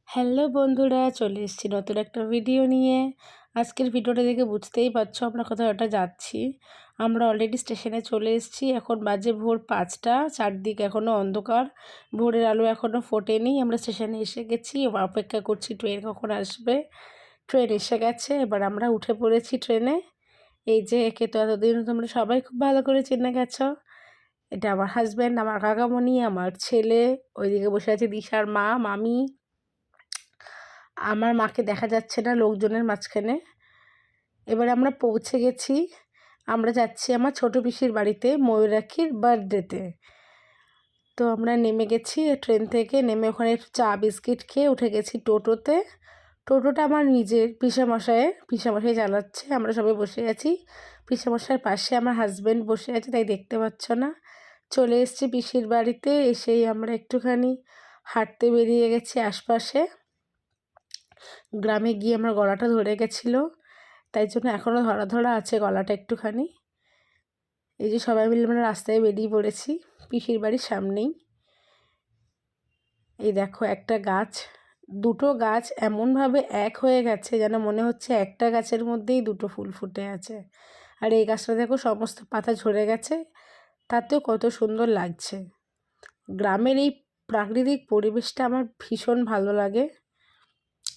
Hello বন্ধুরা, চলে এসেছি নতুন একটা ভিডিও নিয়ে। আজকের ভিডিওটা দেখে বুঝতেই পারছো আমরা কোথাও একটা যাচ্ছি। আমরা অলরেডি স্টেশনে চলে এসেছি। এখন বাজে ভোর ৫টা, চারদিক এখনও অন্ধকার, ভোরের আলো এখনও ফোটেনি। আমরা স্টেশনে এসে গেছি, অপেক্ষা করছি ট্রেন কখন আসবে। ট্রেন এসে গেছে, এবার আমরা উঠে পড়েছি ট্রেনে। এই যে একে তো এতদিন তোমরা সবাই খুব ভালো করে চেনে গেছো। এটা আমার হাজব্যান্ড, আমার কাকামণি, আমার ছেলে। ওইদিকে বসে আছে দিশার মা, মামি। আমার মাকে দেখা যাচ্ছে না লোকজনের মাঝখানে। এবার আমরা পৌঁছে গেছি। আমরা যাচ্ছি আমার ছোট পিসির বাড়িতে ময়ূরাক্ষীর বার্থডেতে। তো আমরা নেমে গেছি ট্রেন থেকে, নেমে ওখানে চা বিস্কিট খেয়ে উঠে গেছি টোটোতে। টোটোটা আমার নিজের, পিসামশাই চালাচ্ছে। আমরা সবাই বসে আছি। পিসামশাইয়ের পাশে আমার হাজব্যান্ড বসে আছে, তাই দেখতে পাচ্ছ না। চলে এসেছি পিসির বাড়িতে। এসেই আমরা একটুখানি হাঁটতে বেরিয়ে গেছি আশপাশে। গ্রামে গিয়ে আমার গলাটা ধরে গেছিলো, তাই জন্য এখনও ধরা ধরা আছে গলাটা একটুখানি। এই যে সবাই মিলে আমরা রাস্তায় বেরিয়ে পড়েছি পিসির বাড়ির সামনেই। এই দেখো একটা গাছ, দুটো গাছ এমনভাবে এক হয়ে গেছে যেন মনে হচ্ছে একটা গাছের মধ্যেই দুটো ফুল ফুটে আছে। আর এই গাছটা দেখো সমস্ত পাতা ঝরে গেছে, তাতেও কত সুন্দর লাগছে। গ্রামের এই প্রাকৃতিক পরিবেশটা আমার ভীষণ ভালো লাগে,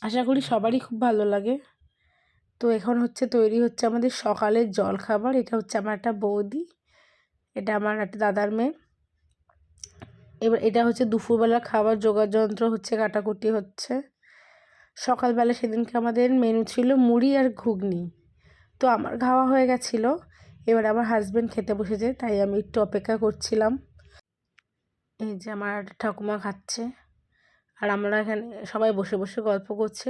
আশা করি সবারই খুব ভালো লাগে। তো এখন তৈরি হচ্ছে আমাদের সকালের জলখাবার। এটা হচ্ছে আমার একটা বৌদি, এটা আমার একটা দাদার মেয়ে। এবার এটা হচ্ছে দুপুরবেলা খাবার জোগাড় যন্ত্র, কাটাকুটি হচ্ছে। সকালবেলা সেদিনকে আমাদের মেনু ছিল মুড়ি আর ঘুগনি। তো আমার খাওয়া হয়ে গেছিলো, এবার আমার হাজব্যান্ড খেতে বসেছে, তাই আমি একটু অপেক্ষা করছিলাম। এই যে আমার ঠাকুমা খাচ্ছে, আর আমরা এখানে সবাই বসে বসে গল্প করছে।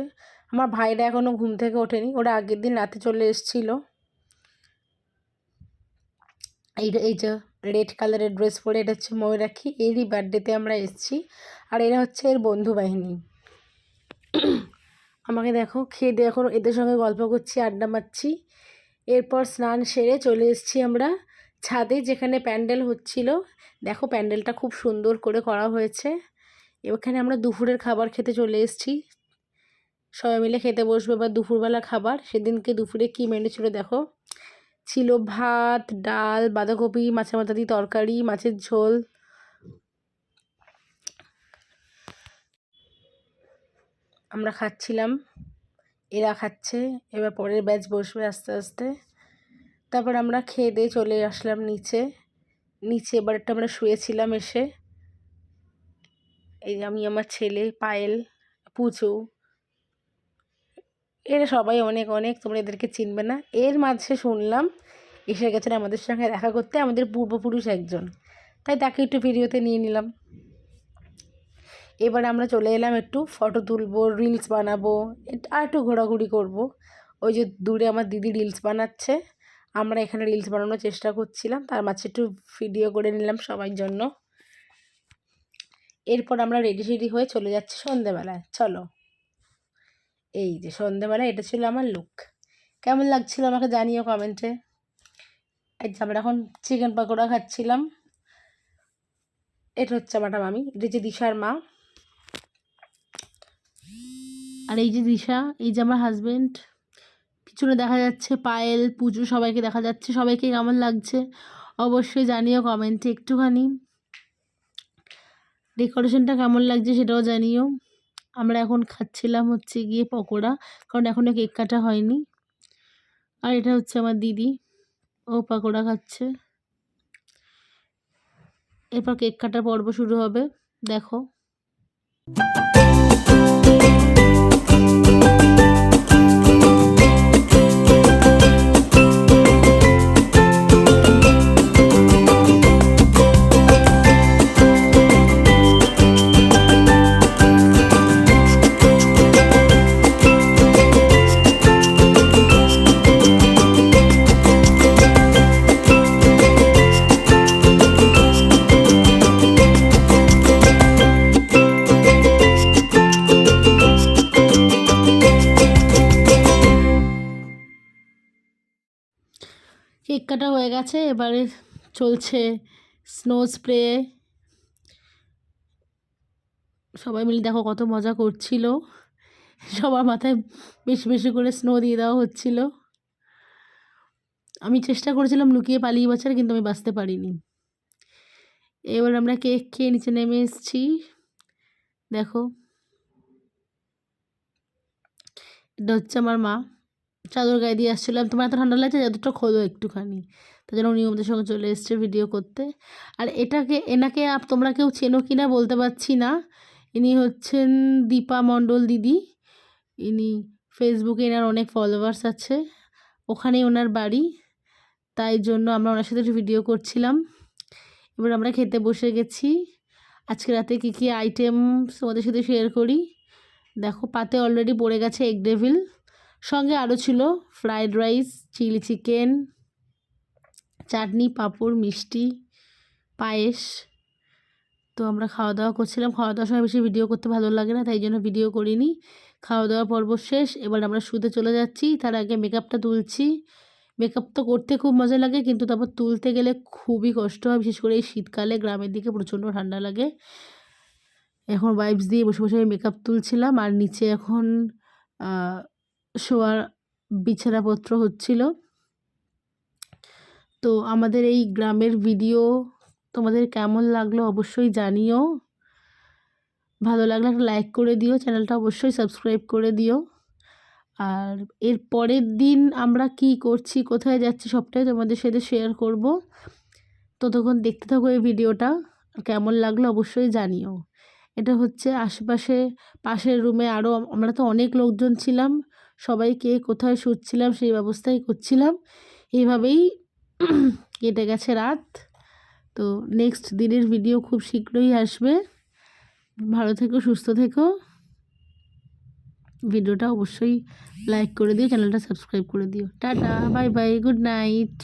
আমার ভাইরা এখনও ঘুম থেকে ওঠেনি, ওরা আগের দিন রাতে চলে এসেছিলো। এই যে রেড কালারের ড্রেস পরে, এটা হচ্ছে ময়ূরাক্ষী, এরই বার্থডেতে আমরা এসেছি। আর এরা হচ্ছে এর বন্ধু বাহিনী। আমাকে দেখো খেয়ে দিয়ে এখন এদের সঙ্গে গল্প করছি, আড্ডা মারছি। এরপর স্নান সেরে চলে এসেছি আমরা ছাদে, যেখানে প্যান্ডেল হচ্ছিল। দেখো প্যান্ডেলটা খুব সুন্দর করে করা হয়েছে। এখানে আমরা দুপুরের খাবার খেতে চলে এসেছি, সবাই মিলে খেতে বসবো এবার দুপুরবেলা খাবার। সেদিনকে দুপুরে কী মেনু ছিল দেখো, ছিল ভাত, ডাল, বাঁধাকপি, মাছের মাথা দিয়ে তরকারি, মাছের ঝোল। আমরা খাচ্ছিলাম, এরা খাচ্ছে, এবার পরের ব্যাচ বসবে আস্তে আস্তে। তারপর আমরা খেয়ে দিয়ে চলে আসলাম নিচে এবার একটা আমরা শুয়েছিলাম এসে। এই আমি, আমার ছেলে, পায়েল, পুচু, এরা সবাই অনেক অনেক, তোমরা এদেরকে চিনবে না। এর মাঝে শুনলাম এসে গেছেন আমাদের সঙ্গে দেখা করতে আমাদের পূর্বপুরুষ একজন, তাই তাকে একটু ভিডিওতে নিয়ে নিলাম। এবার আমরা চলে এলাম, একটু ফটো তুলবো, রিলস বানাবো, আর একটু ঘোরাঘুরি করব। ওই যে দূরে আমার দিদি রিলস বানাচ্ছে, আমরা এখানে রিলস বানানোর চেষ্টা করছিলাম, তার মাঝে একটু ভিডিও করে নিলাম সবার জন্য। এরপর আমরা রেডি হয়ে চলে যাচ্ছি সন্ধেবেলায়। চলো, এই যে সন্ধেবেলায় এটা ছিল আমার লুক। কেমন লাগছিল আমাকে জানিও কমেন্টে। এই যে আমরা এখন চিকেন পকোড়া খাচ্ছিলাম। এটা হচ্ছে আমার মামি, এটা হচ্ছে দিশার মা। আর এই যে দিশা, এই যে আমার হাজবেন্ড। পিছনে দেখা যাচ্ছে পায়েল, পুজো, সবাইকে দেখা যাচ্ছে। সবাইকে কেমন লাগছে অবশ্যই জানিও কমেন্টে। একটুখানি ডেকোরেশনটা কেমন লাগছে সেটাও জানিও। আমরা এখন খাচ্ছিলাম গিয়ে পকোড়া, কারণ এখনও কেক কাটা হয়নি। আর এটা হচ্ছে আমার দিদি, ও পকোড়া খাচ্ছে। এরপর কেক কাটার পর্ব শুরু হবে, দেখো। কেক কাটা হয়ে গেছে, এবারে চলছে স্নো স্প্রে। সবাই মিলে দেখো কত মজা করছিল, সবার মাথায় বেশি বেশি করে স্নো দিয়ে দেওয়া হচ্ছিল। আমি চেষ্টা করেছিলাম লুকিয়ে পালিয়ে বাঁচার, কিন্তু আমি বাঁচতে পারিনি। এবার আমরা কেক খেয়ে নিচে নেমে এসেছি। দেখো এটা হচ্ছে আমার মা, চাদর গায়ে দিয়ে আসছিলাম, তোমার এত ঠান্ডা লাগছে চাদরটা খোলো একটুখানি, তার জন্য উনি আমাদের সঙ্গে চলে এসছে ভিডিও করতে। আর এনাকে তোমরা কেউ চেনো কি না বলতে পারছি না। ইনি হচ্ছেন দীপা মণ্ডল দিদি। ইনি ফেসবুকে এনার অনেক ফলোয়ার্স আছে, ওখানেই ওনার বাড়ি, তাই জন্য আমরা ওনার সাথে একটু ভিডিও করছিলাম। এবার আমরা খেতে বসে গেছি। আজকে রাতে কী কী আইটেম তোমাদের সাথে শেয়ার করি। দেখো পাতে অলরেডি পড়ে গেছে এগ ডেভিল, সঙ্গে আরও ছিল ফ্রায়েড রাইস, চিলি চিকেন, চাটনি, পাঁপড়, মিষ্টি, পায়েস। তো আমরা খাওয়া দাওয়া করছিলাম। খাওয়া দাওয়ার সময় বেশি ভিডিও করতে ভালো লাগে না, তাই জন্য ভিডিও করিনি। খাওয়া দাওয়া পর্ব শেষ, এবার আমরা শুতে চলে যাচ্ছি। তার আগে মেকআপটা তুলছি। মেকআপ তো করতে খুব মজা লাগে, কিন্তু তারপর তুলতে গেলে খুবই কষ্ট হয়, বিশেষ করে এই শীতকালে গ্রামের দিকে প্রচণ্ড ঠান্ডা লাগে। এখন ওয়াইপস দিয়ে বসে বসে মেকআপ তুলছিলাম, আর নিচে এখন শোয়ার বিছানাপত্র হচ্ছিল। তো আমাদের এই গ্রামের ভিডিও তোমাদের কেমন লাগলো অবশ্যই জানিও। ভালো লাগলে একটা লাইক করে দিও, চ্যানেলটা অবশ্যই সাবস্ক্রাইব করে দিও। আর এর পরের দিন আমরা কি করছি, কোথায় যাচ্ছি, সবটাই তোমাদের সাথে শেয়ার করব। ততক্ষণ দেখতে থাকো এই ভিডিওটা, কেমন লাগলো অবশ্যই জানিও। এটা হচ্ছে আশেপাশে পাশের রুমে আরও, আমরা তো অনেক লোকজন ছিলাম, সবাইকে কোথায় শুচ্ছিলাম সেই ব্যবস্থাই করছিলাম। এইভাবেই কেটে গেছে রাত। তো নেক্সট দিনের ভিডিও খুব শীঘ্রই আসবে। ভালো থেকো, সুস্থ থেকো। ভিডিওটা অবশ্যই লাইক করে দিও, চ্যানেলটা সাবস্ক্রাইব করে দিও। Tata, bye bye, good night.